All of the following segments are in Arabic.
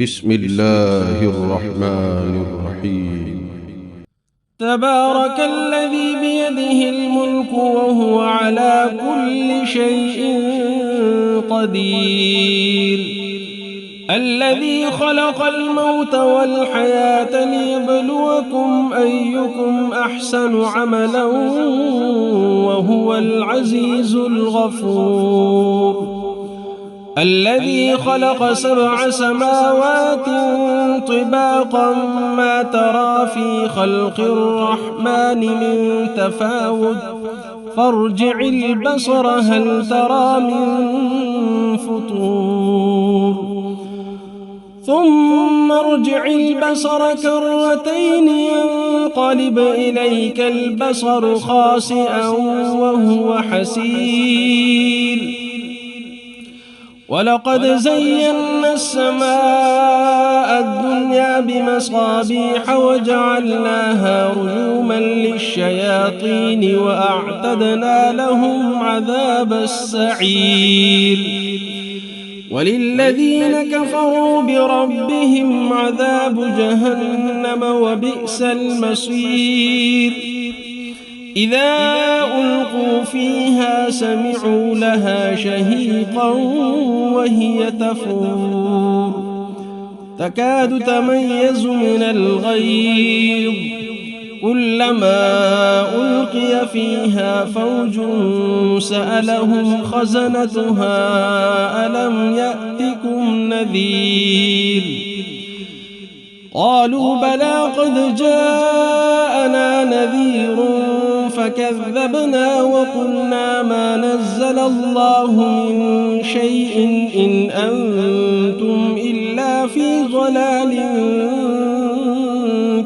بسم الله الرحمن الرحيم. تبارك الذي بيده الملك وهو على كل شيء قدير، الذي خلق الموت والحياة ليبلوكم أيكم أحسن عملا وهو العزيز الغفور، الذي خلق 7 سماوات طباقا ما ترى في خلق الرحمن من تفاوت فارجع البصر هل ترى من فطور ثم ارجع البصر كرتين ينقلب إليك البصر خاسئا وهو حسير، ولقد زينا السماء الدنيا بمصابيح وجعلناها رجوما للشياطين وأعتدنا لهم عذاب السعير، وللذين كفروا بربهم عذاب جهنم وبئس المصير، إذا ألقوا فيها سمعوا لها شهيقا وهي تفور تكاد تميز من الغيظ، كلما ألقي فيها فوج سألهم خزنتها ألم يأتكم نذير، قالوا بلى قد جاءنا نذير فكذبنا وقلنا ما نزل الله من شيء إن أنتم إلا في ضلال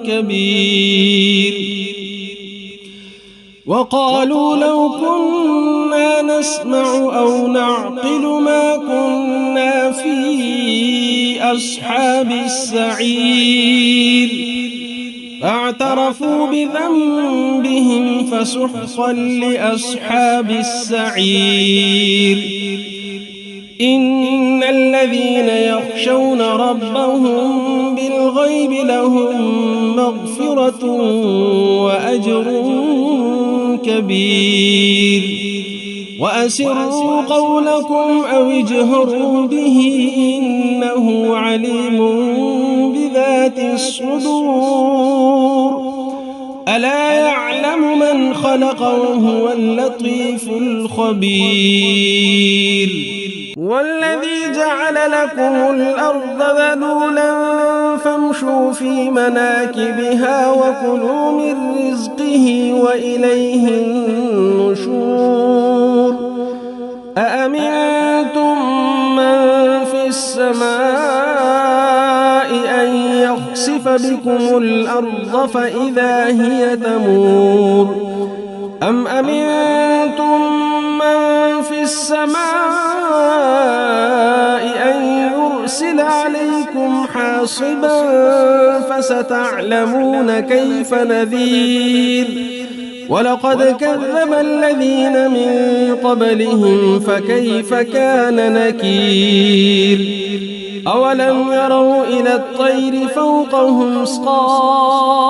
كبير، وقالوا لو كنا نسمع أو نعقل ما كنا في أصحاب السعير، فاعترفوا بذنبهم فسحقا لأصحاب السعير، إن الذين يخشون ربهم بالغيب لهم مغفرة وأجر كبير، وأسروا قولكم أو اجهروا به إنه عليم بذات الصدور، ألا يعلم من خلق وهو اللطيف الخبير، والذي جعل لكم الأرض ذلولا فامشوا في مناكبها وكلوا من رزقه وإليه النشور، أأمنتم من في السماء أن يخسف بكم الأرض فإذا هي تمور، أم أمنتم من في السماء أن يرسل عليكم حاصبا فستعلمون كيف نذير، ولقد كذب الذين من قبلهم فكيف كان نكير، أولم يروا إلى الطير فوقهم صافات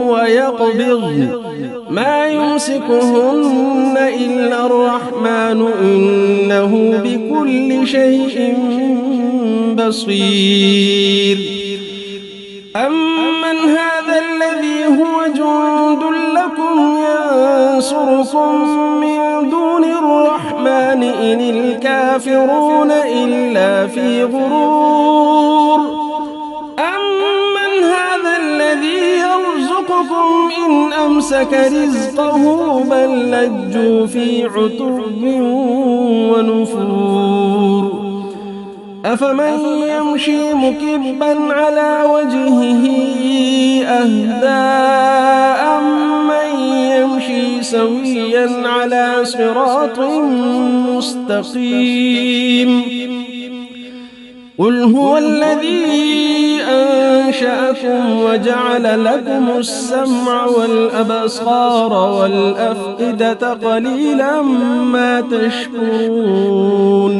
ويقبضن ما يمسكهن إلا الرحمن إنه بكل شيء بصير، أمن هذا الذي هو جند لكم ينصركم من دون الرحمن إن الكافرون إلا في غرور، أمن هذا الذي يرزقكم إن أمسك رزقه بل لجوا في عتب ونفور، أفمن يمشي مكبا على وجهه أهدى أمن يمشي سويا على صراط مستقيم، قل هو الذي أنشأكم وجعل لكم السمع والأبصار والأفئدة قليلا ما تشكرون،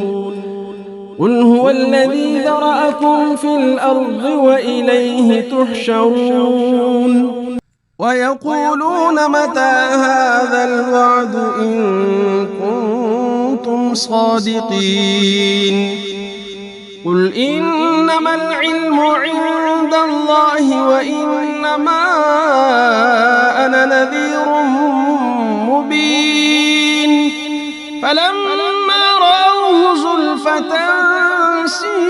قل هو الذي ذرأكم في الأرض وإليه تحشرون ويقولون متى هذا الوعد إن كنتم صادقين قل إنما العلم عند الله وإنما أنا نذير مبين فلما رأوه زلفة سيئت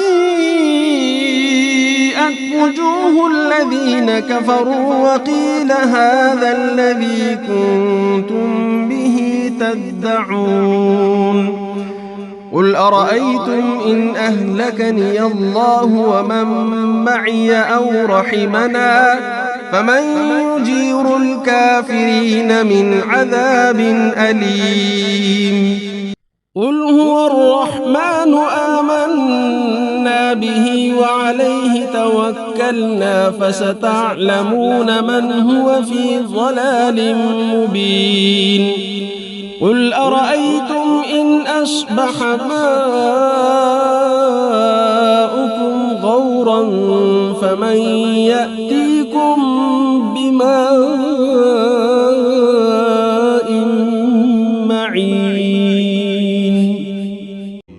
وجوه الذين كفروا وقيل هذا الذي كنتم به تدعون قل أرأيتم إن أهلكني الله ومن معي أو رحمنا فمن يجير الكافرين من عذاب أليم قل هو الرحمن آمنا به وعليه توكلنا فستعلمون من هو في ضلال مبين قل أرأيتم إن أصبح ماؤكم غورا فمن يأتيكم بماء معين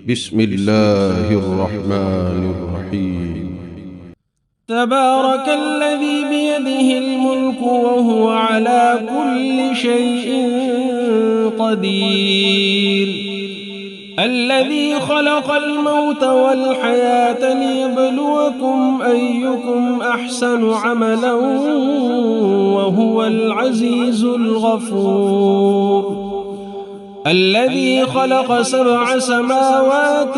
بسم الله الرحمن الرحيم تبارك الذي بيده الملك وهو على كل شيء قدير الذي خلق الموت والحياة ليبلوكم أيكم أحسن عملا وهو العزيز الغفور الذي خلق 7 سماوات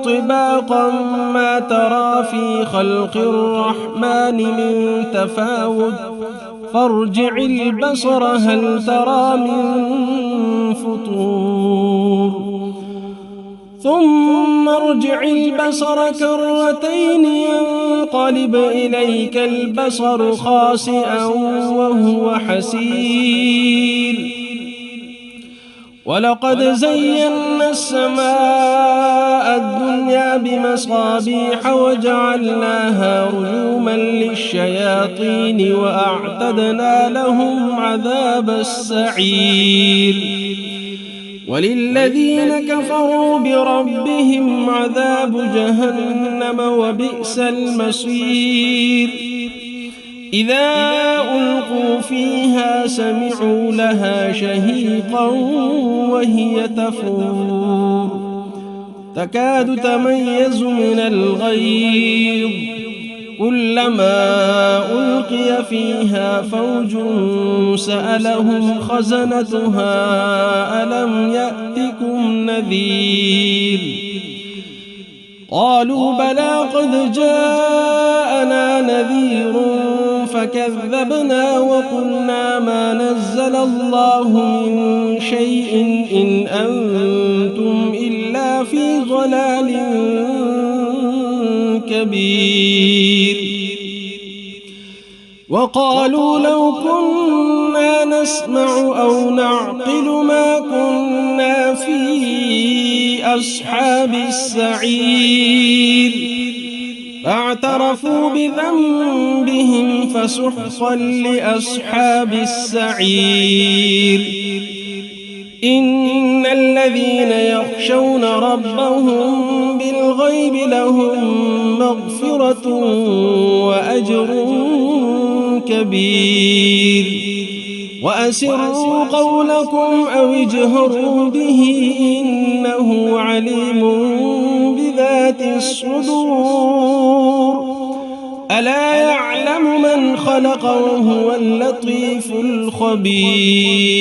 طباقا ما ترى في خلق الرحمن من تفاوت فارجع البصر هل ترى من فطور ثم ارجع البصر كرتين ينقلب إليك البصر خاسئا وهو حسير ولقد زينا السماء الدنيا بمصابيح وجعلناها رجوما للشياطين وأعتدنا لهم عذاب السعير وللذين كفروا بربهم عذاب جهنم وبئس المصير إذا ألقوا فيها سمعوا لها شهيقا وهي تفور تكاد تميز من الغيظ كلما ألقي فيها فوج سألهم خزنتها ألم يأتكم نذير قالوا بلى قد جاءنا نذير فكذبنا وقلنا ما نزل الله من شيء إن أنتم إلا في ضلال كبير وقالوا لو كنا نسمع أو نعقل ما كنا في أصحاب السعير فاعترفوا بذنبهم فسحقا لأصحاب السعير إن الذين يخشون ربهم بالغيب لهم مغفرة وأجر كبير وأسروا قولكم أو اجهروا به إنه عليم بذات الصدور ألا يعلم من خلق وهو اللطيف الخبير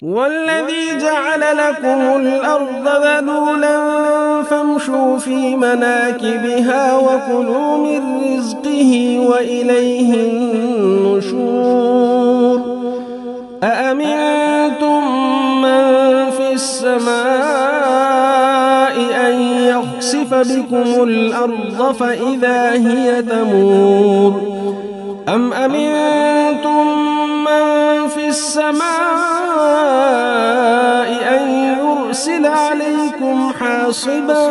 والذي جعل لكم الأرض ذلولا فامشوا في مناكبها وكلوا من رزقه وإليه النشور أأمنتم من في السماء أن يخسف بكم الأرض فإذا هي تمور أم أمنتم من في السماء أن يرسل عليكم حاصبا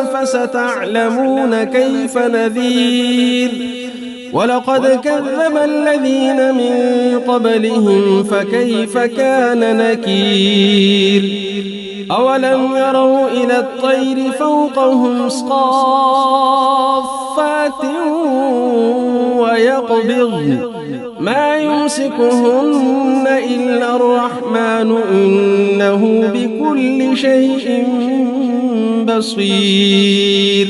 فستعلمون كيف نذير ولقد كذب الذين من قبلهم فكيف كان نكير أولم يروا إلى الطير فوقهم صافات ويقبضن ما يمسكهن إلا الرحمن إنه بكل شيء بصير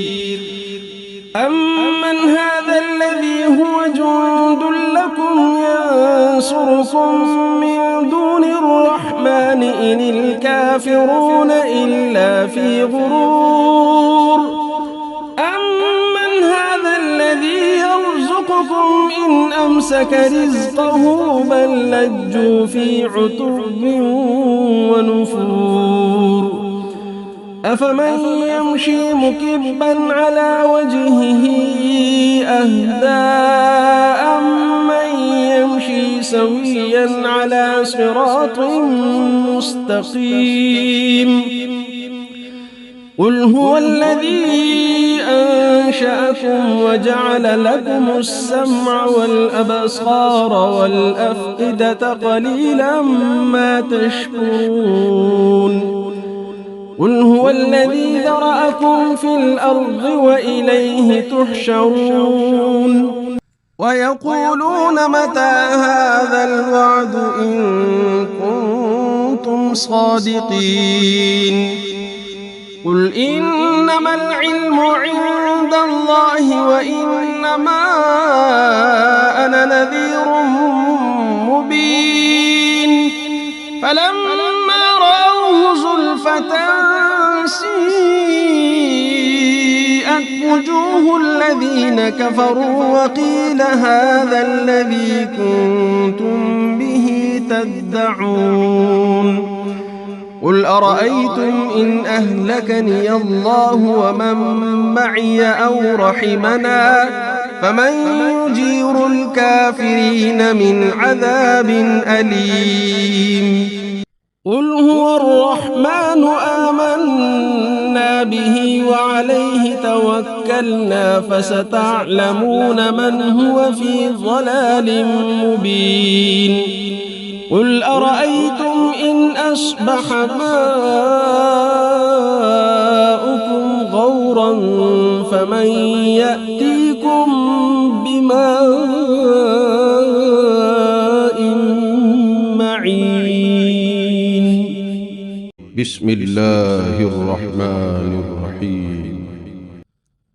أمن هذا الذي هو جند لكم ينصركم من دون الرحمن إن الكافرون إلا في غرور أمن هذا الذي يرزقكم إن أمسك رزقه بل لجوا في عتب ونفور أفمن يمشي مكبا على وجهه أهدى أمن يمشي سويا على صراط مستقيم قل هو الذي أنشأكم وجعل لكم السمع والأبصار والأفئدة قليلا ما تشكرون قل هو الذي ذرأكم في الأرض وإليه تحشرون ويقولون متى هذا الوعد إن كنتم صادقين قل إنما العلم عند الله وإنما أنا نذير مبين فلما رأوه زلفة سيئت وجوه الذين كفروا وقيل هذا الذي كنتم به تدعون قل أرأيتم إن أهلكني الله ومن معي أو رحمنا فمن يجير الكافرين من عذاب أليم قل هو الرحمن آمنا به وعليه توكلنا فستعلمون من هو في ضلال مبين قل أرأيتم إن أصبح ماؤكم غورا فمن يأتيكم بماء معين بسم الله الرحمن الرحيم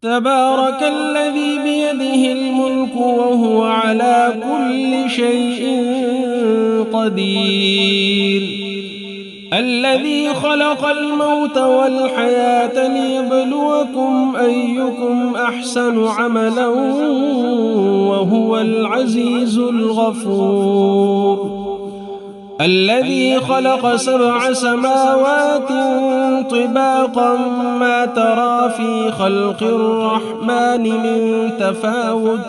تبارك الذي بيده الملك وهو على كل شيء قدير الذي خلق الموت والحياة ليبلوكم أيكم أحسن عملا وهو العزيز الغفور الذي خلق 7 سماوات طباقا ما ترى في خلق الرحمن من تفاوت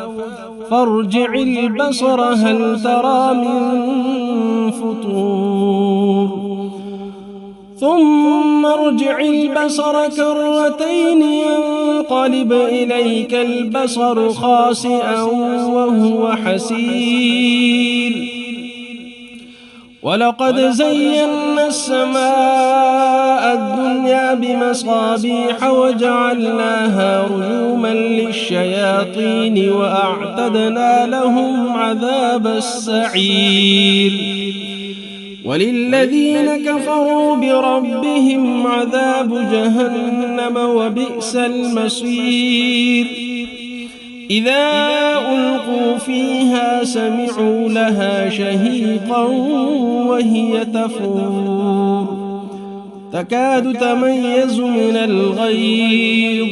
فارجع البصر هل ترى من فطور ثم ارجع البصر كرتين ينقلب إليك البصر خاسئا وهو حسير ولقد زينا السماء الدنيا بمصابيح وجعلناها رجوما للشياطين وأعتدنا لهم عذاب السعير وللذين كفروا بربهم عذاب جهنم وبئس المصير إذا ألقوا فيها سمعوا لها شهيقا وهي تفور تكاد تميز من الغيظ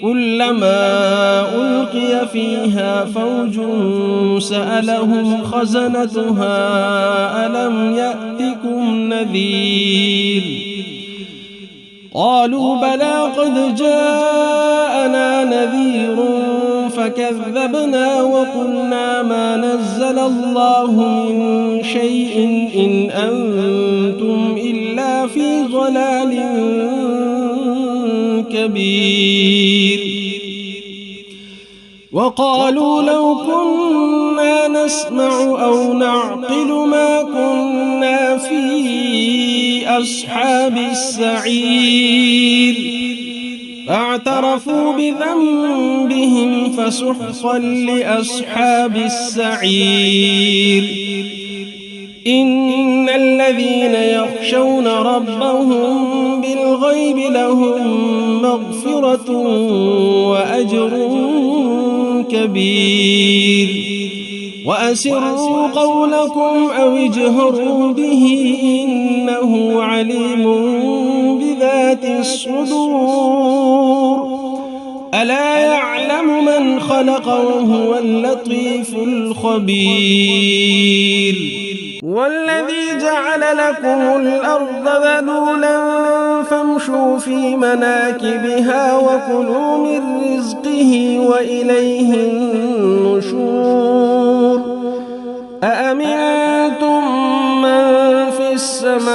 كلما ألقي فيها فوج سألهم خزنتها ألم يأتكم نذير قالوا بلى قد جاءنا نذير فكذبنا وقلنا ما نزل الله من شيء إن أنتم إلا في ضلال كبير. وقالوا لو كنا نسمع أو نعقل ما كنا في أصحاب السعير فاعترفوا بذنبهم فسحقا لأصحاب السعير. إن الذين يخشون ربهم بالغيب لهم مغفرة وأجر كبير. وأسروا قولكم أو اجهروا به إنه عليم بذات الصدور. ألا يعلم من خلق وهو اللطيف الخبير. والذي جعل لكم الأرض ذلولا فامشوا في مناكبها وكلوا من رزقه وإليه النشور. أأمنتم من في السماء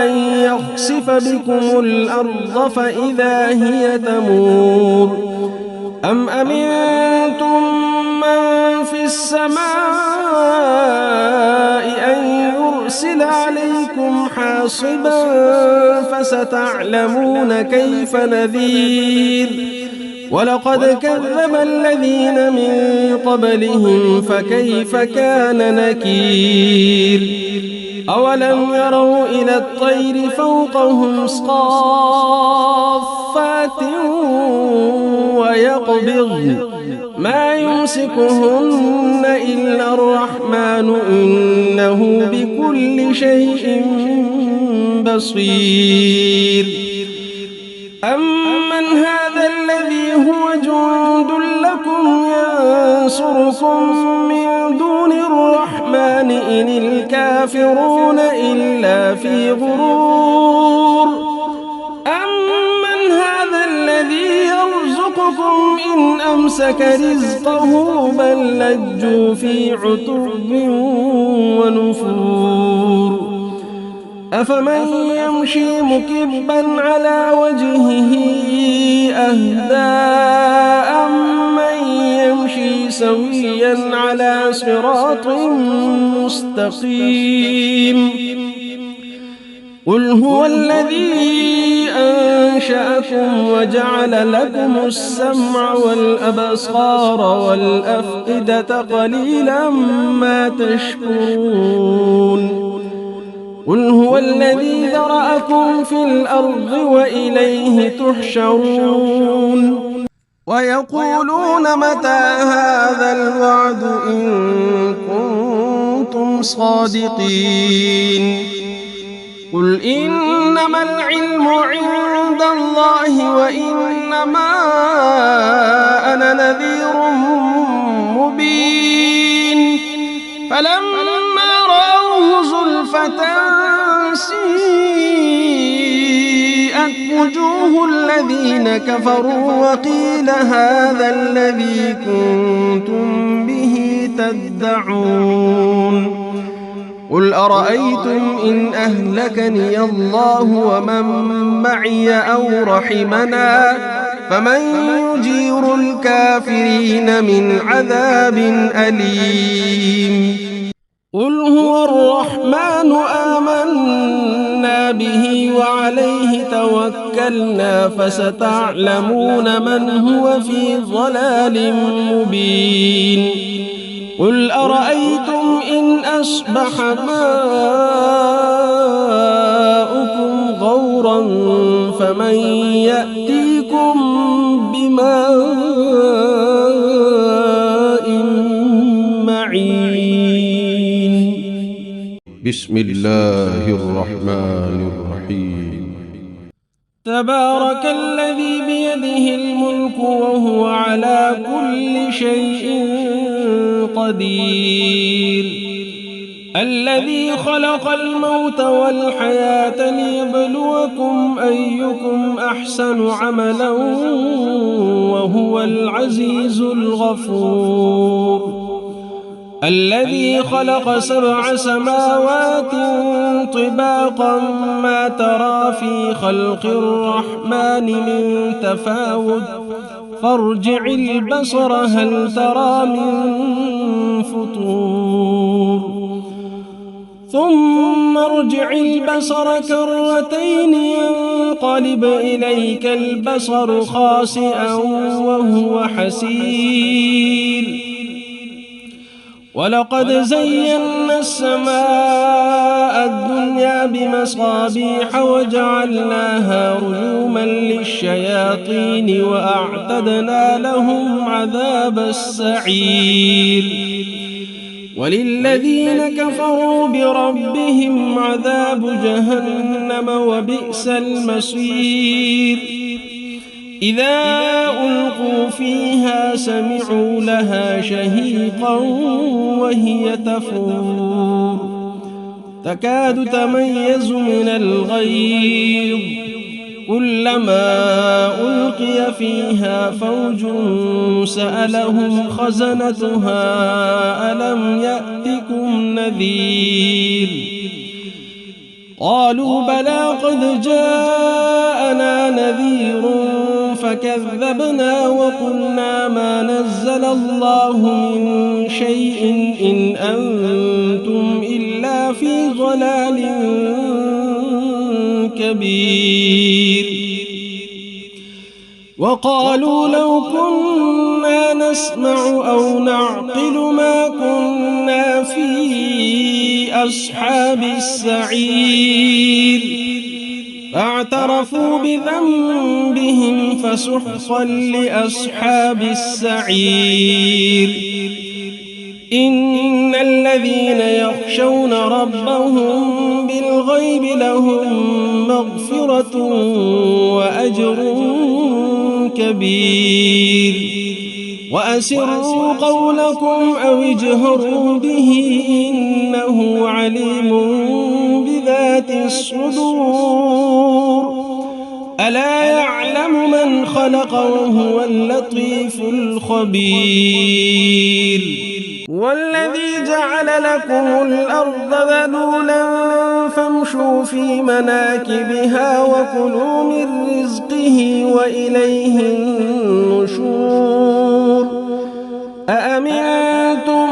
أن يخسف بكم الأرض فإذا هي تمور أم أمنتم من في السماء أن يرسل عليكم حاصبا فستعلمون كيف نذير. ولقد كذب الذين من قبلهم فكيف كان نكير. أولم يروا إلى الطير فوقهم صافات ويقبضن ما يمسكهن إلا الرحمن إنه بكل شيء بصير. أمن هذا الذي هو جند لكم ينصركم من دون الرحمن إن الكافرون إلا في غرور. أمن هذا الذي يرزقكم إن أمسك رزقه بل لجوا في عتب ونفور. أفمن يمشي مكبا على وجهه أهدى أمن يمشي سويا على صراط مستقيم. قل هو الذي أنشأكم وجعل لكم السمع والأبصار والأفئدة قليلا ما تشكرون. قل هو الذي ذرأكم في الأرض وإليه تحشرون. ويقولون متى هذا الوعد إن كنتم صادقين. قل إنما العلم عند الله وإنما أنا نذير مبين. فلما رأوه زلفة سيئت وجوه الذين كفروا وقيل هذا الذي كنتم به تدعون. قل أرأيتم إن أهلكني الله ومن معي أو رحمنا فمن يجير الكافرين من عذاب أليم. قل هو الرحمن آمنا به وعليه توكلنا فستعلمون من هو في ضلال مبين. قل أرأيتم إن أصبح ماؤكم غورا فمن يأتيكم بماء معين. بسم الله الرحمن الرحيم. تبارك الذي بيده الملك وهو على كل شيء قدير. الذي خلق الموت والحياة ليبلوكم أيكم أحسن عملا وهو العزيز الغفور. الذي خلق 7 سماوات طباقا ما ترى في خلق الرحمن من تفاوت فارجع البصر هل ترى من فطور ثم ارجع البصر كرتين ينقلب إليك البصر خاسئا وهو حسير. ولقد زينا السماء الدنيا بمصابيح وجعلناها رجوما للشياطين وأعتدنا لهم عذاب السعير. وللذين كفروا بربهم عذاب جهنم وبئس المصير. إذا ألقوا فيها سمعوا لها شهيقا وهي تفور تكاد تميز من الغيظ كلما ألقي فيها فوج سألهم خزنتها ألم يأتكم نذير قالوا بلى قد جاءنا نذير فكذبنا وقلنا ما نزل الله من شيء إن أنتم إلا في ضلال كبير. وقالوا لو كنا نسمع أو نعقل ما كنا في أصحاب السعير فاعترفوا بذنبهم فسحقا لأصحاب السعير. إن الذين يخشون ربهم بالغيب لهم مغفرة وأجر كبير. وأسروا قولكم أو اجهروا به إنه عليم بذات الصدور. ألا يعلم من خلق وهو اللطيف الخبير. والذي جعل لكم الأرض ذلولا فامشوا في مناكبها وكلوا من رزقه وإليه النشور. أأمنتم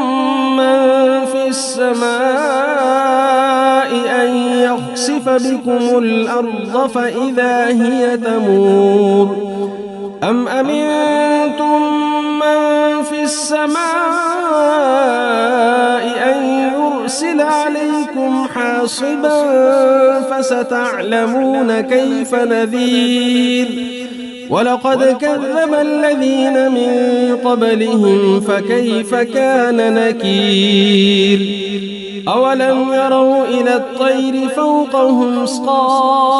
من في السماء أن يخسف بكم الأرض فإذا هي تمور أم أمنتم من في السماء أن يرسل عليكم حاصبا فستعلمون كيف نذير. ولقد كذب الذين من قبلهم فكيف كان نكير. أولم يروا إلى الطير فوقهم صافات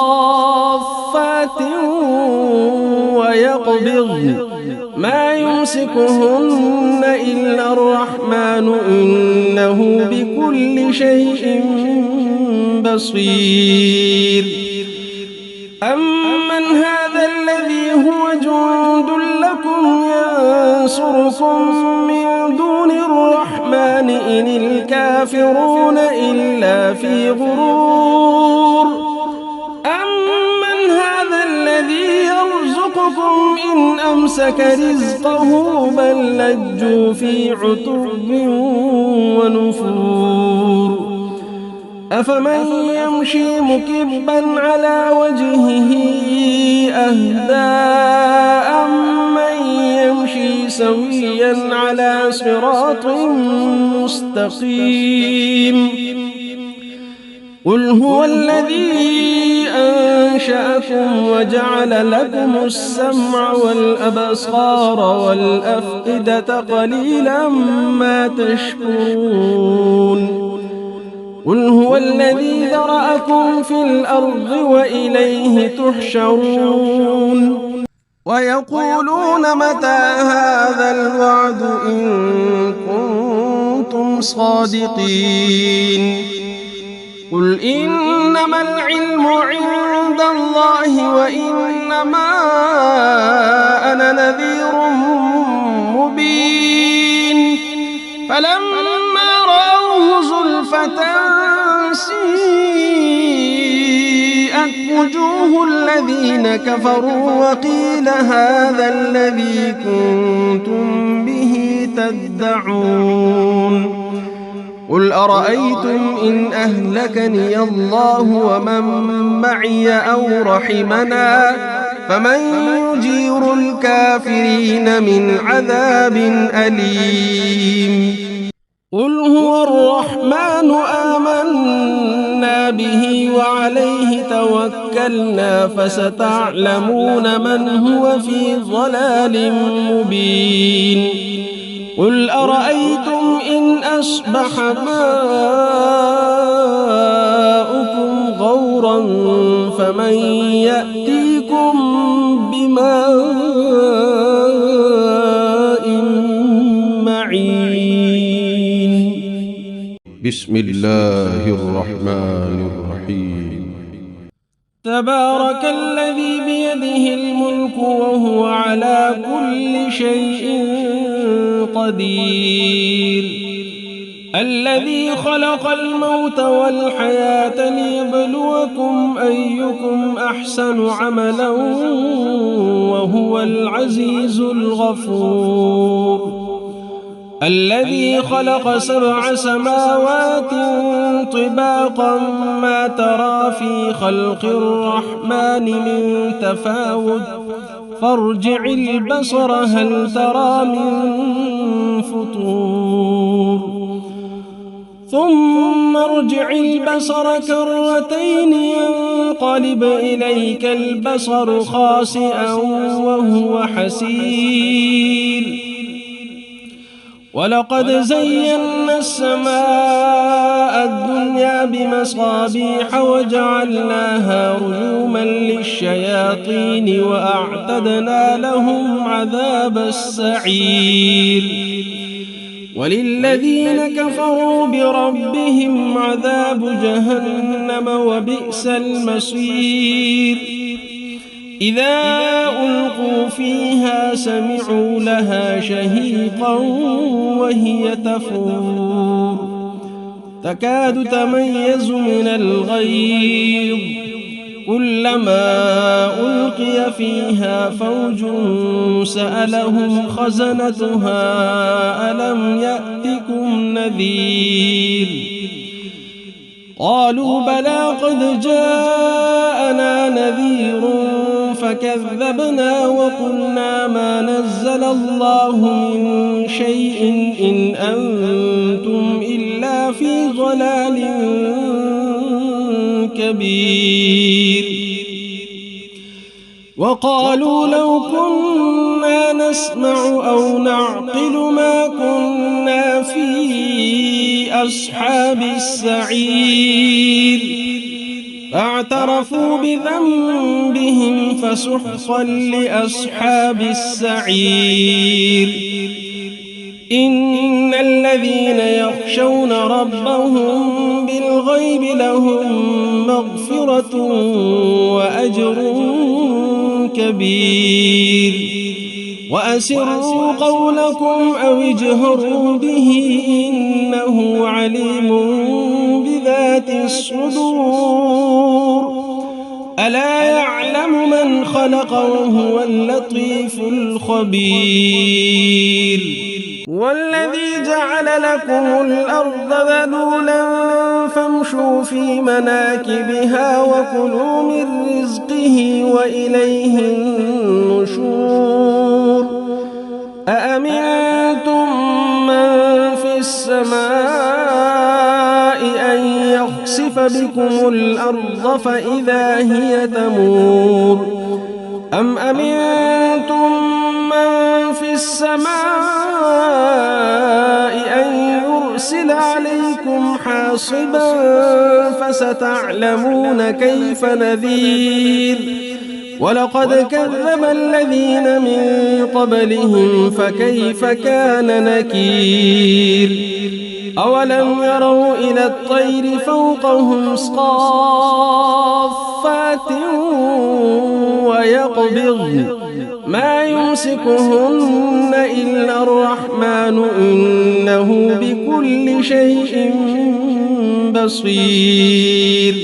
ويقبضن ما يمسكهن إلا الرحمن إنه بكل شيء بصير. أمن هذا الذي هو جند لكم ينصركم من دون الرحمن إن الكافرون إلا في غرور. أمن هذا الذي يرزقكم إن أمسك رزقه بل لجوا في عتب ونفور. أفمن يمشي مكبا على وجهه أهدى أمن يمشي سويا على صراط مستقيم. قل هو الذي أنشأكم وجعل لكم السمع والأبصار والأفئدة قليلا ما تشكرون. قل هو الذي ذرأكم في الأرض وإليه تحشرون. ويقولون متى هذا الوعد إن كنتم كنتم صادقين قل إنما العلم عند الله وإنما أنا نذير مبين فلما رأوه زلفة سيئت وجوه الذين كفروا وقيل هذا الذي كنتم به تدعون قل أرأيتم إن أهلكني الله ومن معي أو رحمنا فمن يجير الكافرين من عذاب أليم قل هو الرحمن آمنا به وعليه توكلنا فستعلمون من هو في ضلال مبين قل أرأيتم إن أصبح ماؤكم غورا فمن يأتيكم بماء معين بسم الله الرحمن الرحيم تبارك الذي بيده الملك وهو على كل شيء قدير الذي خلق الموت والحياة ليبلوكم أيكم أحسن عملا وهو العزيز الغفور الذي خلق 7 سماوات طباقا ما ترى في خلق الرحمن من تفاوت فارجع البصر هل ترى من فطور ثم ارجع البصر كرتين ينقلب إليك البصر خاسئا وهو حسير ولقد زينا السماء الدنيا بمصابيح وجعلناها رجوما للشياطين وأعتدنا لهم عذاب السعير وللذين كفروا بربهم عذاب جهنم وبئس المصير إذا ألقوا فيها سمعوا لها شهيقا وهي تفور تكاد تميز من الغيظ كلما ألقي فيها فوج سألهم خزنتها ألم يأتكم نذير قالوا بلى قد جاءنا نذير فكذبنا وقلنا ما نزل الله من شيء إن أنتم إلا في ضلال كبير وقالوا لو كنا نسمع أو نعقل ما كنا في أصحاب السعير فاعترفوا بذنبهم فسحقا لأصحاب السعير إن الذين يخشون ربهم بالغيب لهم مغفرة وأجر كبير وأسروا قولكم أو اجهروا به إنه عليم بذات الصدور ألا يعلم من خلق وهو اللطيف الخبير والذي جعل لكم الأرض ذلولا فامشوا في مناكبها وكلوا من رزقه وإليه النشور أأمنتم من في السماء أن يخسف بكم الأرض فإذا هي تمور أم أمنتم من في السماء أن يرسل عليكم حاصبا فستعلمون كيف نذير ولقد كذب الذين من قبلهم فكيف كان نكير أولم يروا إلى الطير فوقهم صافات ويقبضن ما يمسكهن إلا الرحمن إنه بكل شيء بصير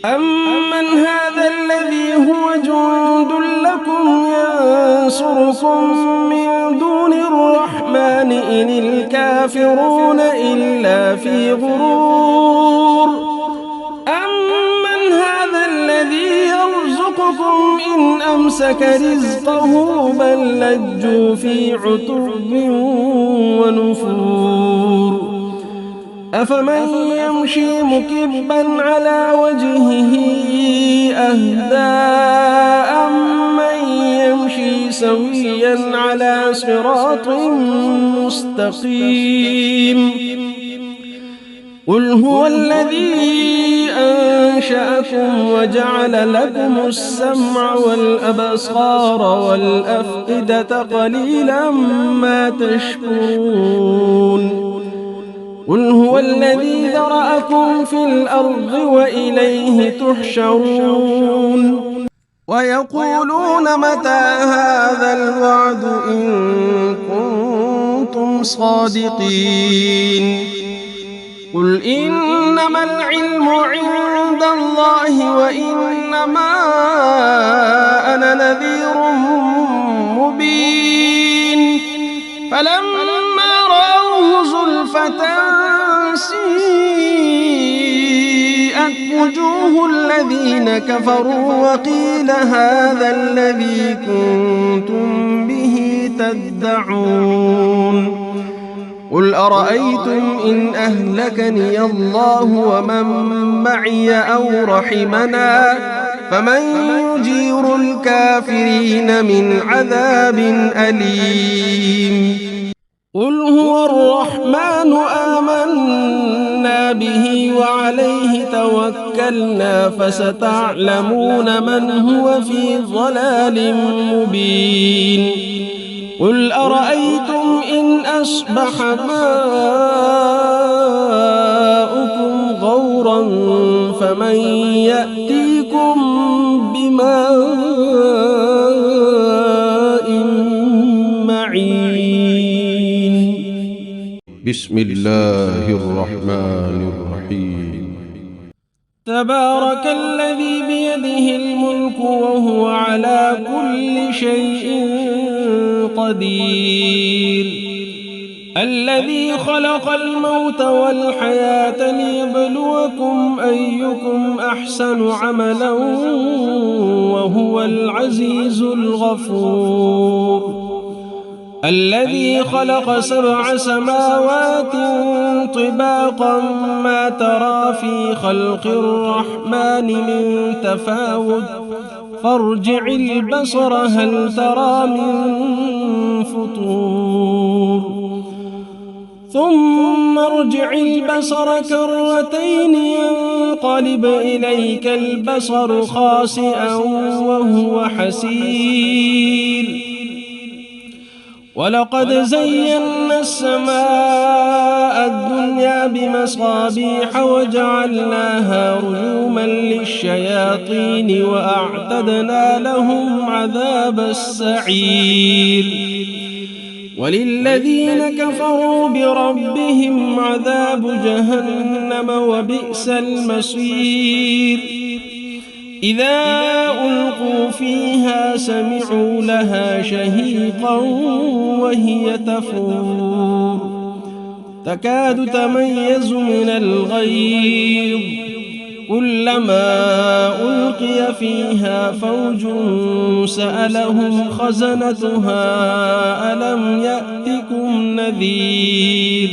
أمن هذا الذي هو جند لكم ينصركم من دون الرحمن إن الكافرون إلا في غرور أمن هذا الذي يرزقكم إن أمسك رزقه بل لجوا في عتب ونفور أفمن يمشي مكبا على وجهه أهدى أمن يمشي سويا على صراط مستقيم قل هو الذي أنشأكم وجعل لكم السمع والأبصار والأفئدة قليلا ما تشكرون قل هو الذي ذرأكم في الأرض وإليه تحشرون ويقولون متى هذا الوعد إن كنتم صادقين قل إنما العلم عند الله وإنما أنا نذير مبين فلما رأوه زلفة سيئت وجوه الذين كفروا وقيل هذا الذي كنتم به تدعون قل أرأيتم إن أهلكني الله ومن معي أو رحمنا فمن يجير الكافرين من عذاب أليم قل هو الرحمن آمنا به وعليه توكلنا فستعلمون من هو في ضلال مبين قل أرأيتم إن أصبح ماؤكم غورا فمن يأتيكم بماء معين بسم الله الرحمن الرحيم تبارك الذي بيده الملك وهو على كل شيء قدير الذي خلق الموت والحياة ليبلوكم أيكم أحسن عملا وهو العزيز الغفور الذي خلق 7 سماوات طباقا ما ترى في خلق الرحمن من تفاوت فارجع البصر هل ترى من فطور ثم ارجع البصر كرتين ينقلب إليك البصر خاسئا وهو حسير ولقد زينا السماء الدنيا بمصابيح وجعلناها رجوما للشياطين وأعتدنا لهم عذاب السعير وللذين كفروا بربهم عذاب جهنم وبئس المصير إذا ألقوا فيها سمعوا لها شهيقا وهي تفور تكاد تميز من الغيظ كلما ألقي فيها فوج سألهم خزنتها ألم يأتكم نذير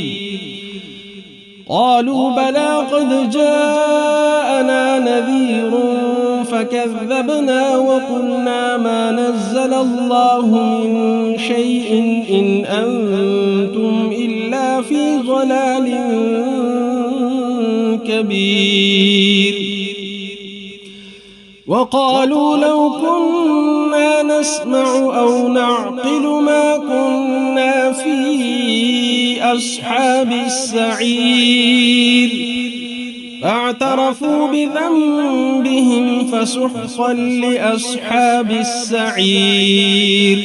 قالوا بلى قد جاءنا نذير فكذبنا وقلنا ما نزل الله من شيء إن أنتم إلا في ضلال كبير وقالوا لو كنا نسمع أو نعقل ما كنا في أصحاب السعير فاعترفوا بذنبهم فسحقا لأصحاب السعير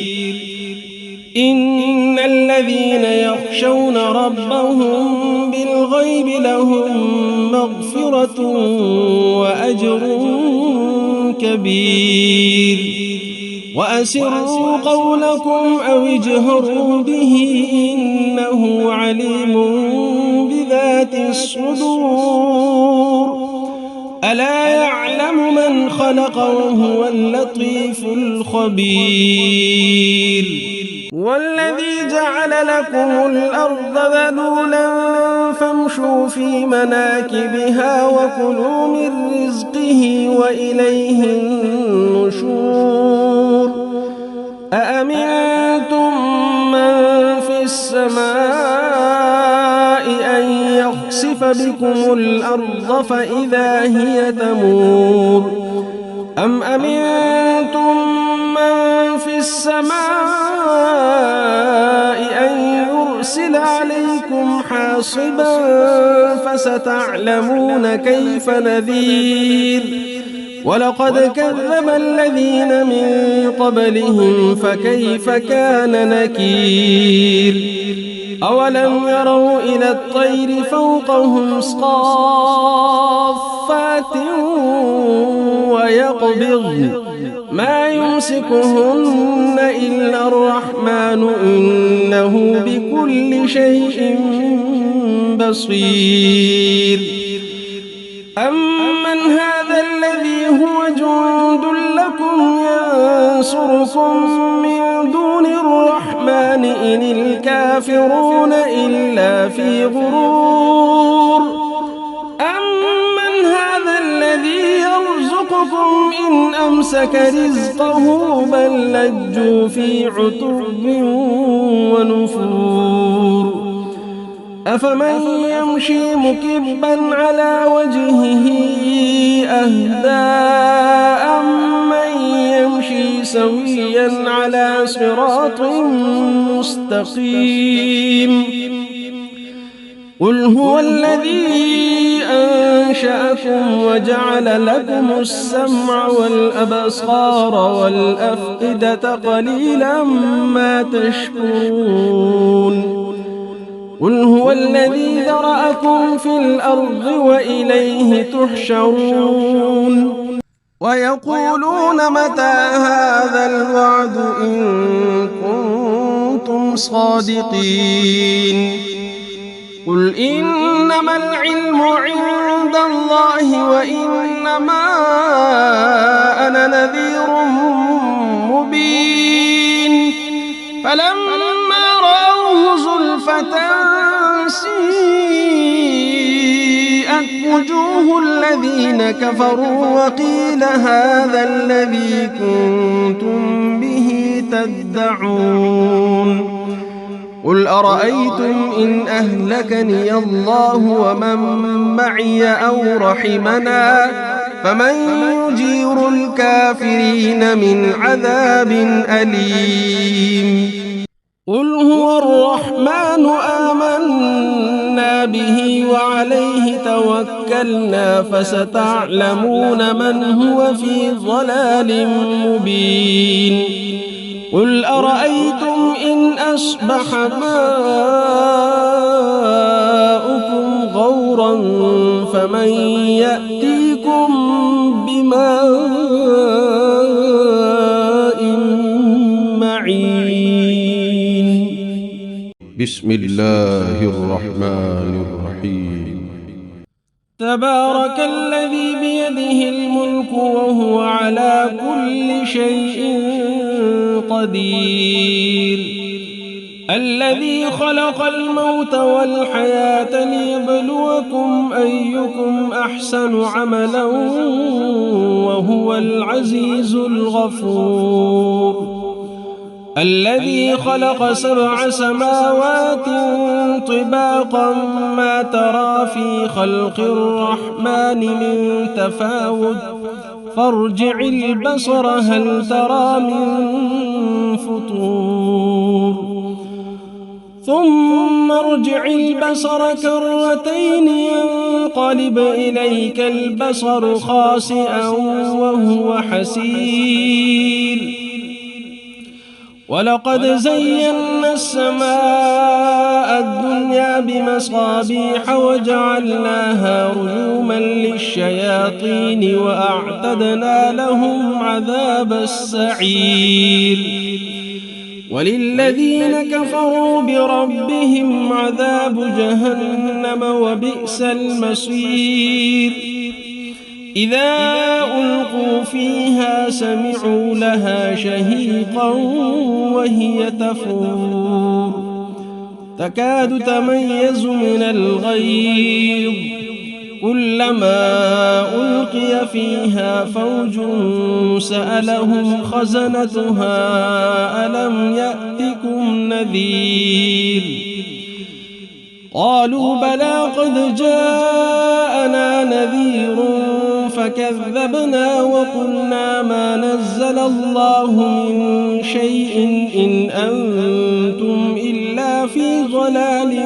إن الذين يخشون ربهم بالغيب لهم مغفرة وأجر كبير وأسروا قولكم أو اجهروا به إنه عليم بذات الصدور ألا يعلم من خلق وهو اللطيف الخبير والذي جعل لكم الأرض ذلولا فامشوا في مناكبها وكلوا من رزقه وإليه النشور أأمنتم من في السماء أن يخسف بكم الأرض فإذا هي تمور أم أمنتم من في السماء أن يرسل عليكم حاصبا فستعلمون كيف نذير ولقد كذب الذين من قبلهم فكيف كان نكير أولم يروا إلى الطير فوقهم صافات ويقبضن ما يمسكهن إلا الرحمن إنه بكل شيء بصير أمن هذا الذي هو جند لكم ينصركم من دون الرحمن إن الكافرون إلا في غرور أمن هذا الذي يرزقكم إن أمسك رزقه بل لجوا في عتب ونفور أفمن يمشي مكبا على وجهه أهدى أمن يمشي سويا على صراط مستقيم قل هو الذي أنشأكم وجعل لكم السمع والأبصار والأفئدة قليلا ما تشكرون قل هو الذي ذرأكم في الأرض وإليه تحشرون ويقولون متى هذا الوعد إن كنتم صادقين قل إنما العلم عند الله وإنما أنا نذير مبين فلما رأوه زلفة سيئت وجوه الذين كفروا وقيل هذا الذي كنتم به تدعون قل أرأيتم إن أهلكني الله ومن معي أو رحمنا فمن يجير الكافرين من عذاب أليم قل هو الرحمن آمنا به وعليه توكلنا فستعلمون من هو في ضلال مبين قل أرأيتم إن أصبح ماؤكم غورا فمن يأتيكم بماء معين بسم الله الرحمن الرحيم تبارك الذي بيده الملك وهو على كل شيء قدير الذي خلق الموت والحياة ليبلوكم أيكم أحسن عملا وهو العزيز الغفور الذي خلق 7 سماوات طباقا ما ترى في خلق الرحمن من تفاوت فارجع البصر هل ترى من فطور ثم ارجع البصر كرتين ينقلب إليك البصر خاسئا وهو حسير ولقد زينا السماء الدنيا بمصابيح وجعلناها رجوما للشياطين وأعتدنا لهم عذاب السعير وللذين كفروا بربهم عذاب جهنم وبئس المصير إذا ألقوا فيها سمعوا لها شهيقا وهي تفور تكاد تميز من الغيظ كلما ألقي فيها فوج سألهم خزنتها ألم يأتكم نذير قالوا بلى قد جاءنا نذير فكذبنا وقلنا ما نزل الله من شيء إن أنتم إلا في ضلال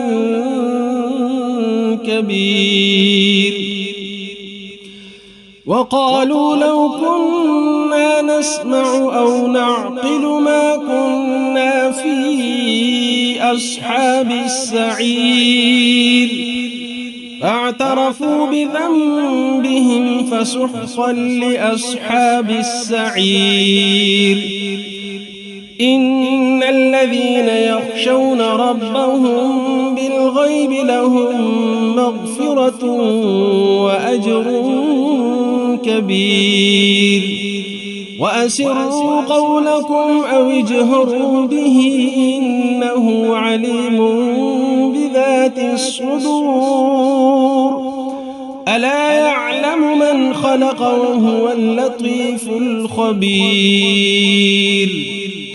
كبير وقالوا لو كنا نسمع أو نعقل ما كنا في أصحاب السعير فاعترفوا بذنبهم فسحقا لأصحاب السعير إن الذين يخشون ربهم بالغيب لهم مغفرة وأجر كبير وأسروا قولكم أو اجهروا به إنه عليم بذات الصدور ألا يعلم من خلق وهو اللطيف الخبير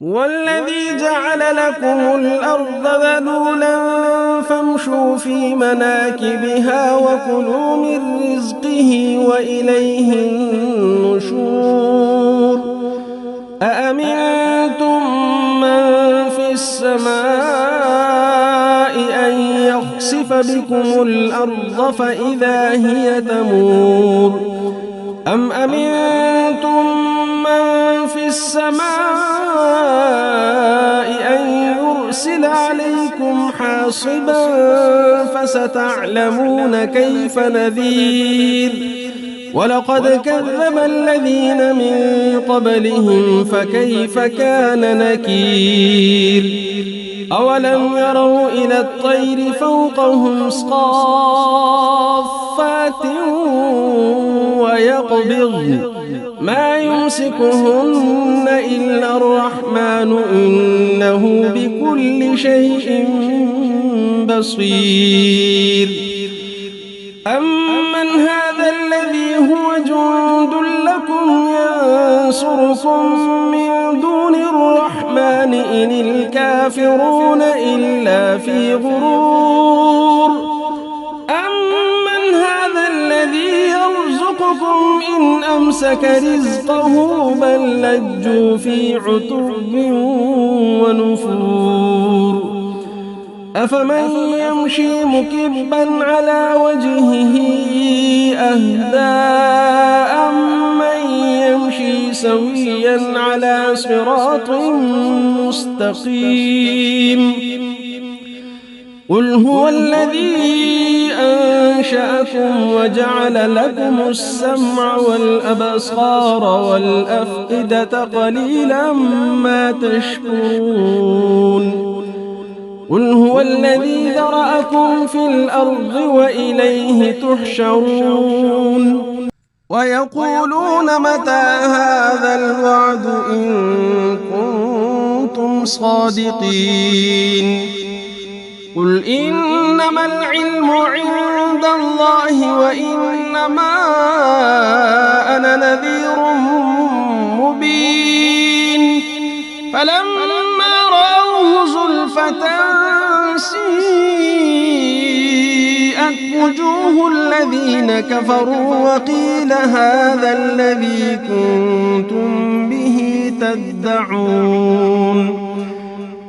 والذي جعل لكم الأرض ذلولا فامشوا في مناكبها وكلوا من رزقه وإليه النشور أأمنتم من في السماء أن يخسف بكم الأرض فإذا هي تمور أم أمنتم من في السماء أن يرسل عليكم حاصبا فستعلمون كيف نذير ولقد كذب الذين من قبلهم فكيف كان نكير أولم يروا إلى الطير فوقهم صافات ويقبضن ما يمسكهن إلا الرحمن إنه بكل شيء بصير أمن هذا الذي هو جند لكم ينصركم من دون الرحمن إن الكافرون إلا في غرور أمن هذا الذي يرزقكم إن أمسك رزقه بل لجوا في عتب ونفور أفمن يمشي مكبا على وجهه أهدى أمن يمشي سويا على صراط مستقيم قل هو الذي أنشأكم وجعل لكم السمع والأبصار والأفئدة قليلا ما تشكرون قل هو الذي ذرأكم في الأرض وإليه تحشرون ويقولون متى هذا الوعد إن كنتم صادقين قل إنما العلم عند الله وإنما أنا نذير مبين فلما رأوه زلفة سيئت سيئت وجوه الذين كفروا وقيل هذا الذي كنتم به تدعون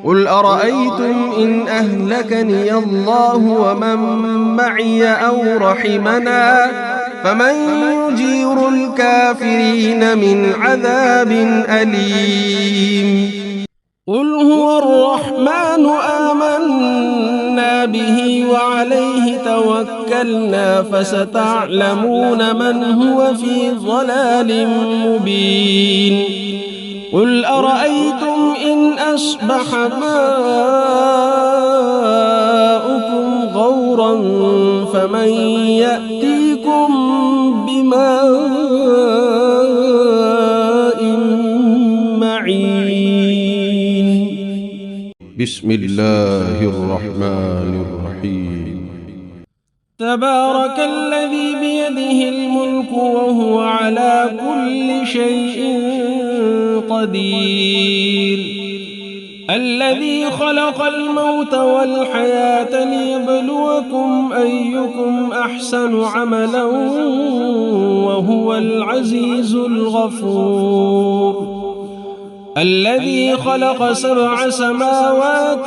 قل أرأيتم إن أهلكني الله ومن معي أو رحمنا فمن يجير الكافرين من عذاب أليم قل هو الرحمن آمنا به وعليه توكلنا فستعلمون من هو في ضلال مبين قل أرأيتم إن أصبح ماؤكم غورا فمن يأتيكم بماء معين بسم الله الرحمن الرحيم تبارك الذي بيده الملك وهو على كل شيء قدير الذي خلق الموت والحياة ليبلوكم أيكم أحسن عملا وهو العزيز الغفور الذي خلق 7 سماوات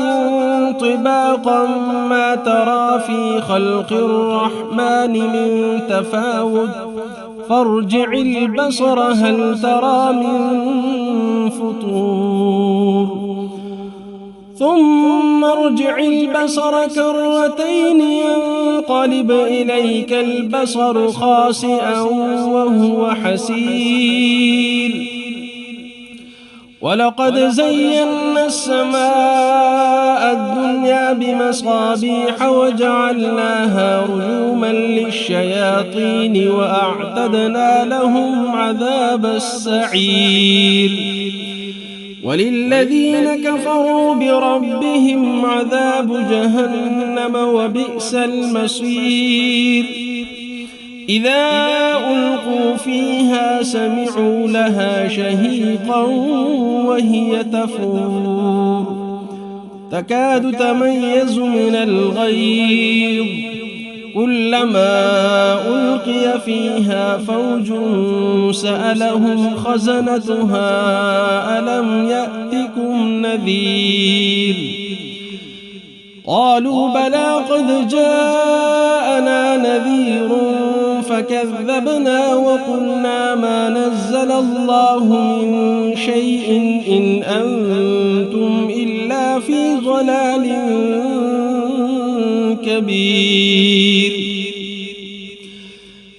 طباقا ما ترى في خلق الرحمن من تفاوت فارجع البصر هل ترى من فطور ثم ارجع البصر كرتين ينقلب إليك البصر خاسئا وهو حسير ولقد زينا السماء الدنيا بمصابيح وجعلناها رجوما للشياطين وأعتدنا لهم عذاب السعير وللذين كفروا بربهم عذاب جهنم وبئس المصير إذا ألقوا فيها سمعوا لها شهيقا وهي تفور تكاد تميز من الغيظ كلما ألقي فيها فوج سألهم خزنتها ألم يأتكم نذير قالوا بلى قد جاءنا نذير فكذبنا وقلنا ما نزل الله من شيء إن أنتم إلا في ضلال كبير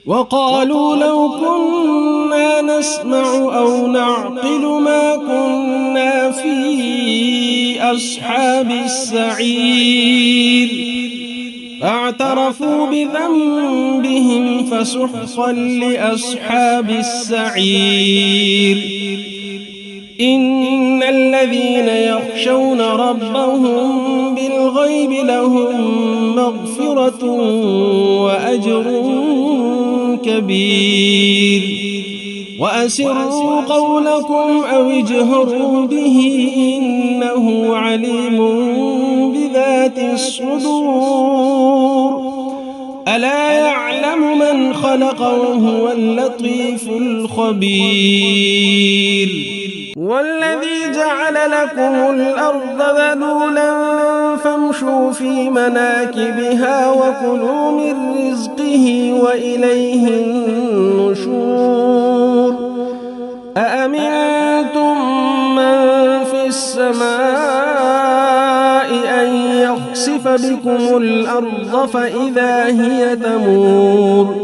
وقالوا لو كنا نسمع أو نعقل ما كنا في أصحاب السعير فاعترفوا بذنبهم فسحقا لأصحاب السعير إن الذين يخشون ربهم بالغيب لهم مغفرة وأجر كبير وأسروا قولكم أو اجهروا به إنه عليم بذات الصدور ألا يعلم من خلق وهو اللطيف الخبير والذي جعل لكم الأرض ذلولا فامشوا في مناكبها وكلوا من رزقه وإليه النشور أأمنتم من في السماء أن يخسف بكم الأرض فإذا هي تمور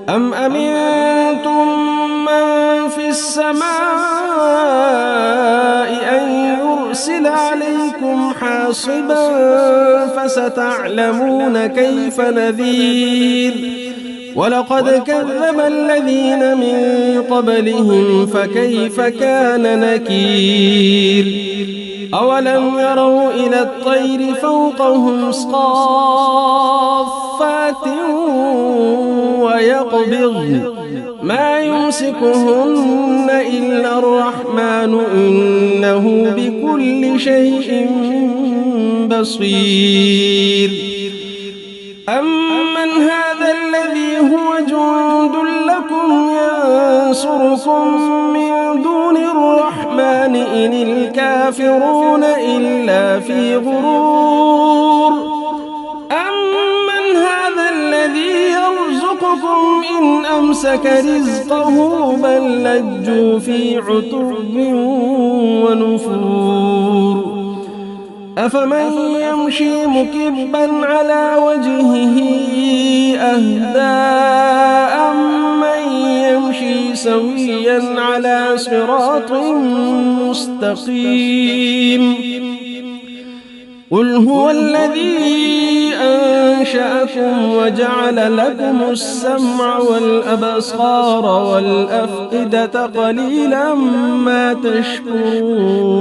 أم أمنتم من في السماء أن يرسل عليكم حاصبا فستعلمون كيف نذير ولقد كذب الذين من قبلهم فكيف كان نكير أولم يروا إلى الطير فوقهم صافات ويقبضن ما يمسكهن إلا الرحمن إنه بكل شيء بصير أَمَّنْ هَذَا الَّذِي هُوَ جُندٌ لَّكُمْ يَنصُرُكُم مِّن دُونِ الرَّحْمَٰنِ إِنِ الْكَافِرُونَ إِلَّا فِي غُرُورٍ أَمَّنْ هَذَا الَّذِي يَرْزُقُكُمْ إِنْ أَمْسَكَ رِزْقَهُ بَل لَّجُّوا فِي عُتُوٍّ وَنُفُورٍ أَفَمَن يَمْشِي مُكِبًّا عَلَىٰ وَجْهِهِ أَهْدَىٰ أَمَّن يَمْشِي سَوِيًّا عَلَىٰ صِرَاطٍ مُّسْتَقِيمٍ قُلْ هُوَ الَّذِي أَنشَأَكُمْ وَجَعَلَ لَكُمُ السَّمْعَ وَالْأَبْصَارَ وَالْأَفْئِدَةَ قَلِيلًا مَّا تَشْكُرُونَ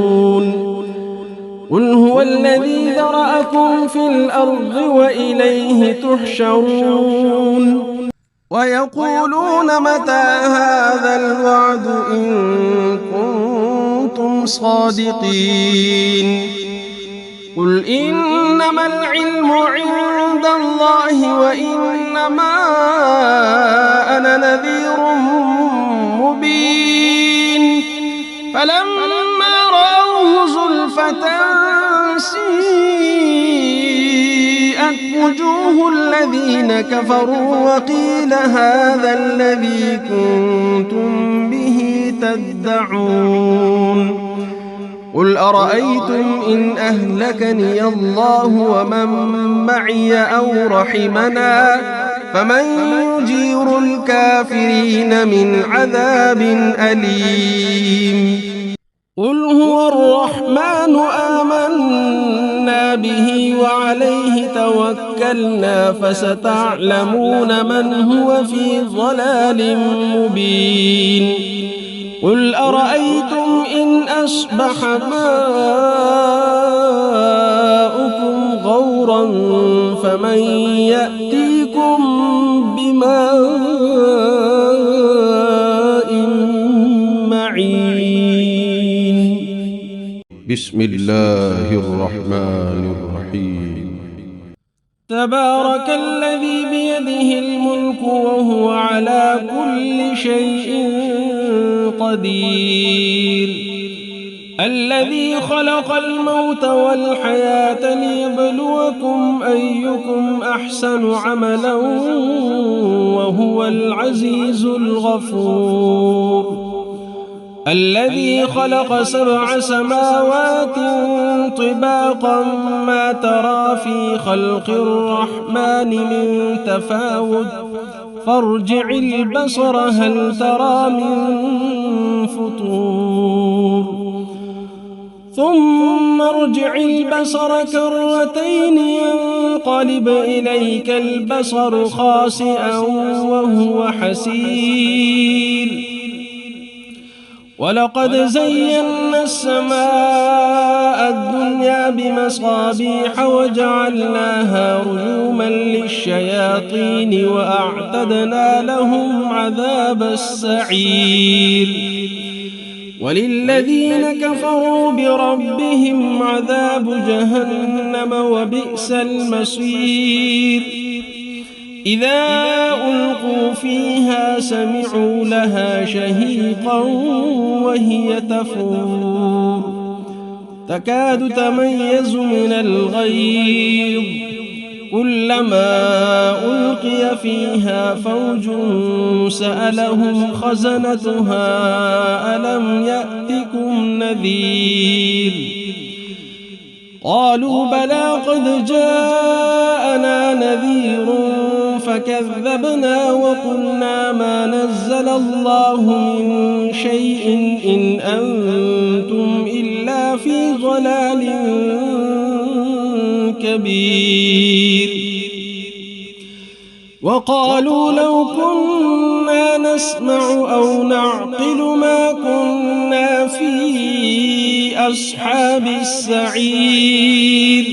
قُلْ هُوَ الَّذِي ذَرَأَكُمْ فِي الْأَرْضِ وَإِلَيْهِ تُحْشَرُونَ وَيَقُولُونَ مَتَىٰ هَٰذَا الْوَعْدُ إِن كُنتُمْ صَادِقِينَ قُلْ إِنَّمَا الْعِلْمُ عِندَ اللَّهِ وَإِنَّمَا أَنَا نَذِيرٌ مُّبِينٌ فَلَمَّا رَأَوْهُ زُلْفَةً سِيئَتْ وُجُوهُ الَّذِينَ كَفَرُوا وَقِيلَ هَٰذَا الَّذِي كُنتُم بِهِ تَدَّعُونَ قُلْ أَرَأَيْتُمْ إِنْ أَهْلَكَنِيَ اللَّهُ وَمَن مَّعِيَ أَوْ رَحِمَنَا فَمَن يُجِيرُ الْكَافِرِينَ مِنْ عَذَابٍ أَلِيمٍ قُلْ هُوَ الرَّحْمَٰنُ آمَنَّا بِهِ وَعَلَيْهِ تَوَكَّلْنَا فَسَتَعْلَمُونَ مَنْ هُوَ فِي ضَلَالٍ مُّبِينٍ قُلْ أَرَأَيْتُمْ إِنْ أَصْبَحَ مَاؤُكُمْ غَوْرًا فَمَن يَأْتِيكُم بِمَاءٍ مَّعِينٍ بسم الله الرحمن الرحيم تبارك الذي بيده الملك وهو على كل شيء قدير الذي خلق الموت والحياة ليبلوكم أيكم أحسن عملا وهو العزيز الغفور الذي خلق 7 سماوات طباقا ما ترى في خلق الرحمن من تفاوت فارجع البصر هل ترى من فطور ثم ارجع البصر كرتين ينقلب إليك البصر خاسئا وهو حسير ولقد زينا السماء الدنيا بمصابيح وجعلناها رجوما للشياطين وأعتدنا لهم عذاب السعير وللذين كفروا بربهم عذاب جهنم وبئس المصير إذا ألقوا فيها سمعوا لها شهيقا وهي تفور تكاد تميز من الغيظ كلما ألقي فيها فوج سألهم خزنتها ألم يأتكم نذير قالوا بلى قد جاءنا نذير فكذبنا وقلنا ما نزل الله من شيء إن أنتم إلا في ضلال كبير وقالوا لو كنا نسمع أو نعقل ما كنا في أصحاب السعير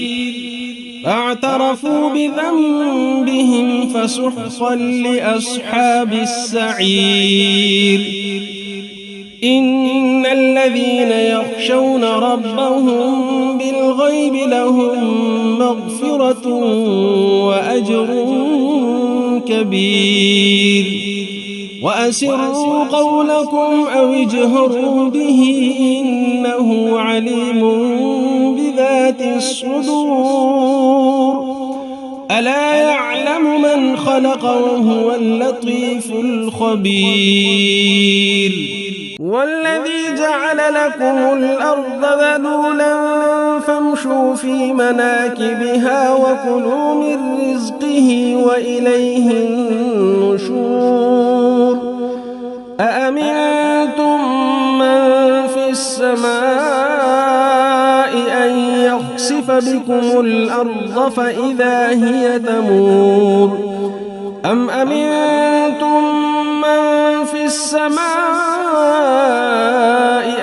فاعترفوا بذنبهم فسحقا لأصحاب السعير إن الذين يخشون ربهم بالغيب لهم مغفرة وأجر كبير وأسروا قولكم أو اجهروا به إنه عليم بذات الصدور ألا يعلم من خلق وهو اللطيف الخبير والذي جعل لكم الأرض ذلولا فامشوا في مناكبها وكلوا من رزقه وإليه النشور أأمنتم من في السماء أن يخسف بكم الأرض فإذا هي تمور أم أمنتم من في السماء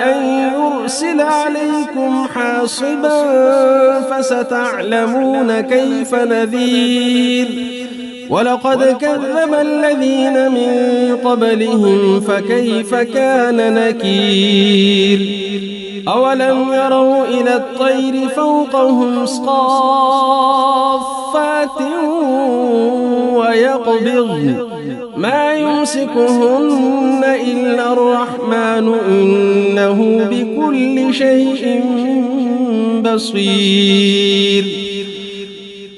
أن يرسل عليكم حاصبا فستعلمون كيف نذير ولقد كذب الذين من قبلهم فكيف كان نكير أولم يروا إلى الطير فوقهم صافات ويقبضن ما يمسكهن إلا الرحمن إنه بكل شيء بصير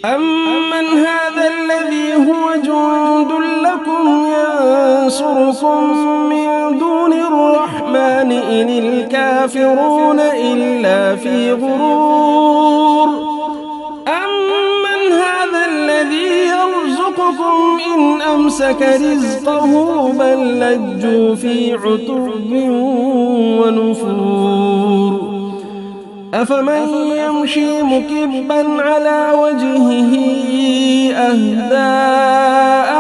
أمن هذا الذي هو جند لكم ينصركم من دون الرحمن إن الكافرون إلا في غرور أمن هذا الذي يرزقكم إن أمسك رزقه بل لجوا في عتب ونفور أفمن يمشي مكبا على وجهه أهدى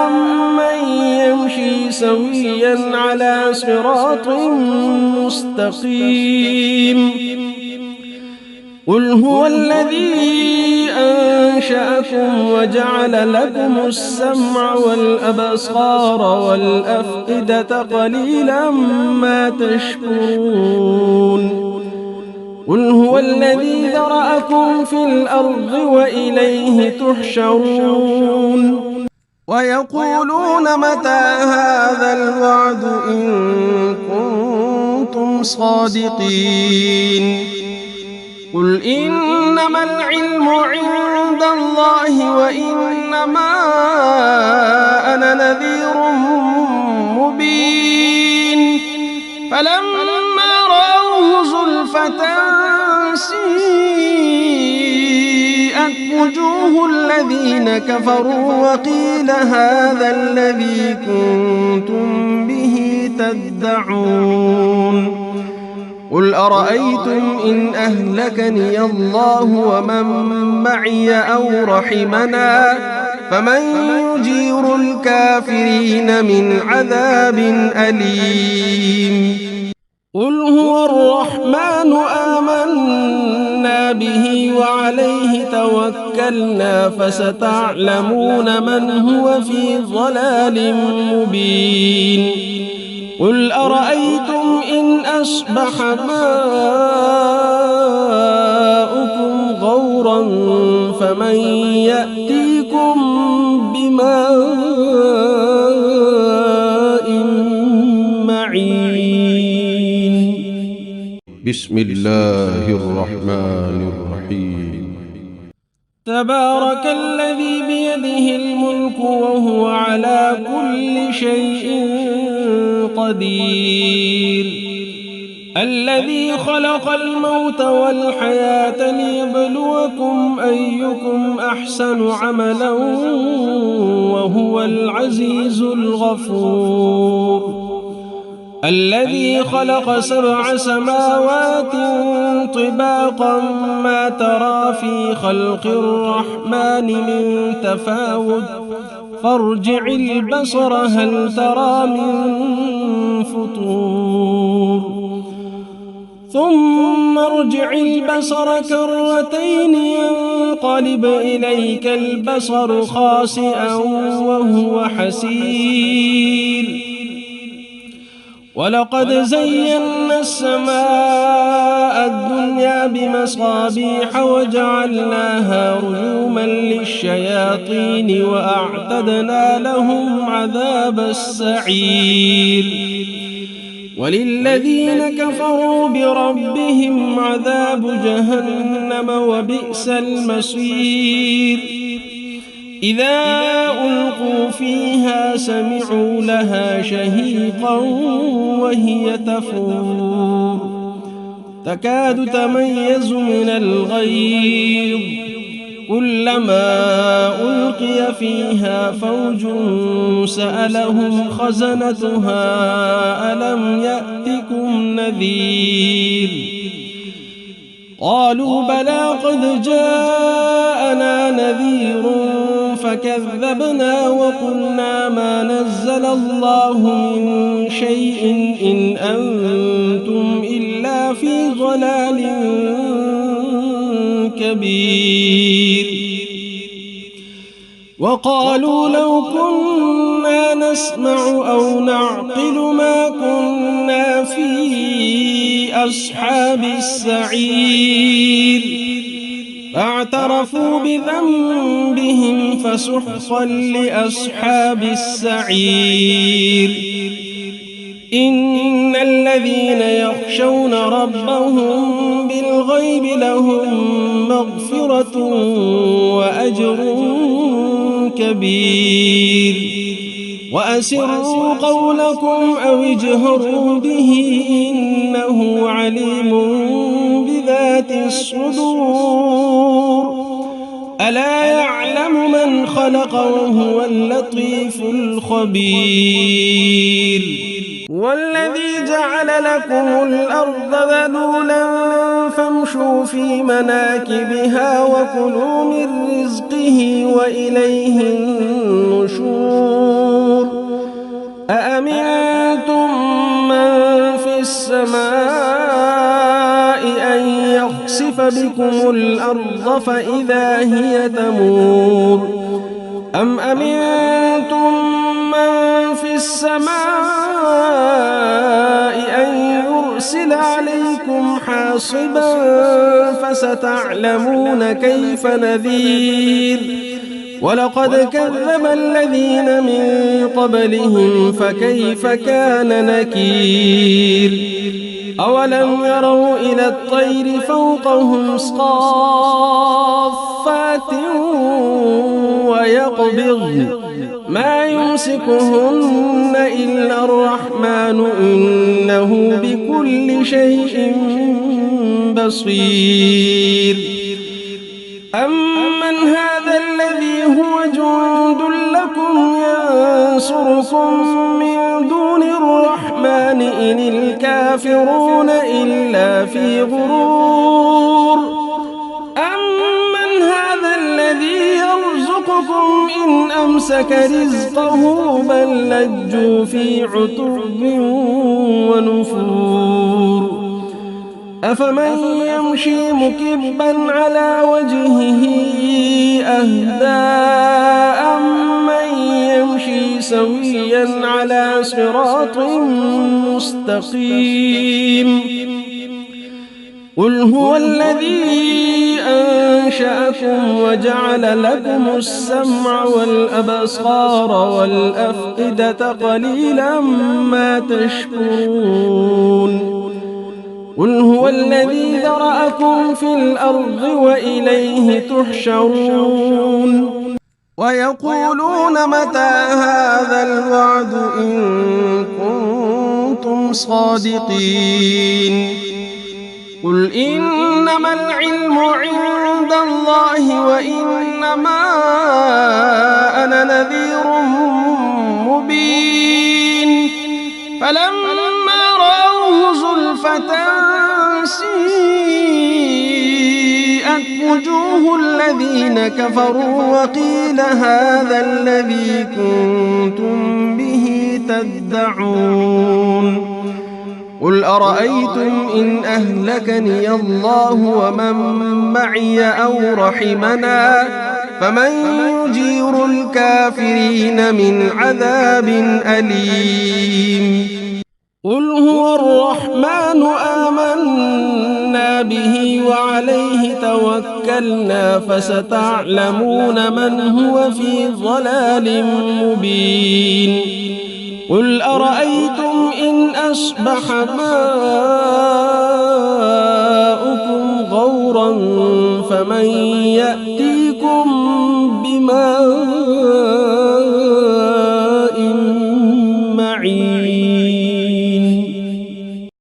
أمن يمشي سويا على صراط مستقيم قل هو الذي أنشأكم وجعل لكم السمع والأبصار والأفئدة قليلا ما تشكرون قل هو الذي ذرأكم في الأرض وإليه تحشرون ويقولون متى هذا الوعد إن كنتم صادقين قل إنما العلم عند الله وإنما أنا نذير مبين فلما رأوه زلفة سيئت وجوه الذين كفروا وقيل هذا الذي كنتم به تدعون قل أرأيتم إن أهلكني الله ومن معي أو رحمنا فمن يجير الكافرين من عذاب أليم قل هو الرحمن آمنا به وعليه توكلنا فستعلمون من هو في ضلال مبين قل أرأيتم إن أصبح ماؤكم غورا فمن يأتيكم بماء معين بسم الله الرحمن الرحيم تبارك الذي بيده الملك وهو على كل شيء قدير الذي خلق الموت والحياة ليبلوكم أيكم أحسن عملا وهو العزيز الغفور الذي خلق 7 سماوات طباقا ما ترى في خلق الرحمن من تفاوت فارجع البصر هل ترى من فطور ثم ارجع البصر كرتين ينقلب إليك البصر خاسئا وهو حسير ولقد زينا السماء الدنيا بمصابيح وجعلناها رجوما للشياطين وأعتدنا لهم عذاب السعير وللذين كفروا بربهم عذاب جهنم وبئس المصير إذا ألقوا فيها سمعوا لها شهيقا وهي تفور تكاد تميز من الغيظ كلما ألقي فيها فوج سألهم خزنتها ألم يأتكم نذير قالوا بلى قد جاءنا نذير فكذبنا وقلنا ما نزل الله من شيء إن أنتم إلا في ضلال كبير وقالوا لو كنا نسمع أو نعقل ما كنا في أصحاب السعير فاعترفوا بذنبهم فسحقا لأصحاب السعير إن الذين يخشون ربهم بالغيب لهم مغفرة وأجر كبير وأسروا قولكم أو اجهروا به إنه عليم بذات الصدور ألا يعلم من خلق وهو اللطيف الخبير والذي جعل لكم الأرض ذلولا فامشوا في مناكبها وكلوا من رزقه وإليه النشور أأمنتم من في السماء أن يخسف بكم الأرض فإذا هي تمور أم أمنتم من في السماء أن يرسل عليكم حاصبا فستعلمون كيف نذير ولقد كذب الذين من قبلهم فكيف كان نكير أولم يروا إلى الطير فوقهم صافات ويقبضن ما يمسكهن إلا الرحمن إنه بكل شيء بصير أمن هذا الذي هو جند لكم ينصركم من دون الرحمن إن الكافرون إلا في غرور أمن هذا الذي يرزقكم إن أمسك رزقه بل لجوا في عتب ونفور أفمن يمشي مكبا على وجهه أهدى أمن يمشي سويا على صراط مستقيم قل هو الذي أنشأكم وجعل لكم السمع والأبصار والأفئدة قليلا ما تشكرون قل هو الذي ذرأكم في الأرض وإليه تحشرون ويقولون متى هذا الوعد إن كنتم صادقين قل إنما العلم عند الله وإنما أنا نذير مبين فلما رأوه زلفة سيئت وجوه الذين كفروا وقيل هذا الذي كنتم به تدعون قل أرأيتم إن أهلكني الله ومن معي أو رحمنا فمن يجير الكافرين من عذاب أليم قل هو الرحمن آمنا به وعليه توكلنا فستعلمون من هو في ضلال مبين قل أرأيتم إن أصبح ماؤكم غورا فمن يأتيكم بماء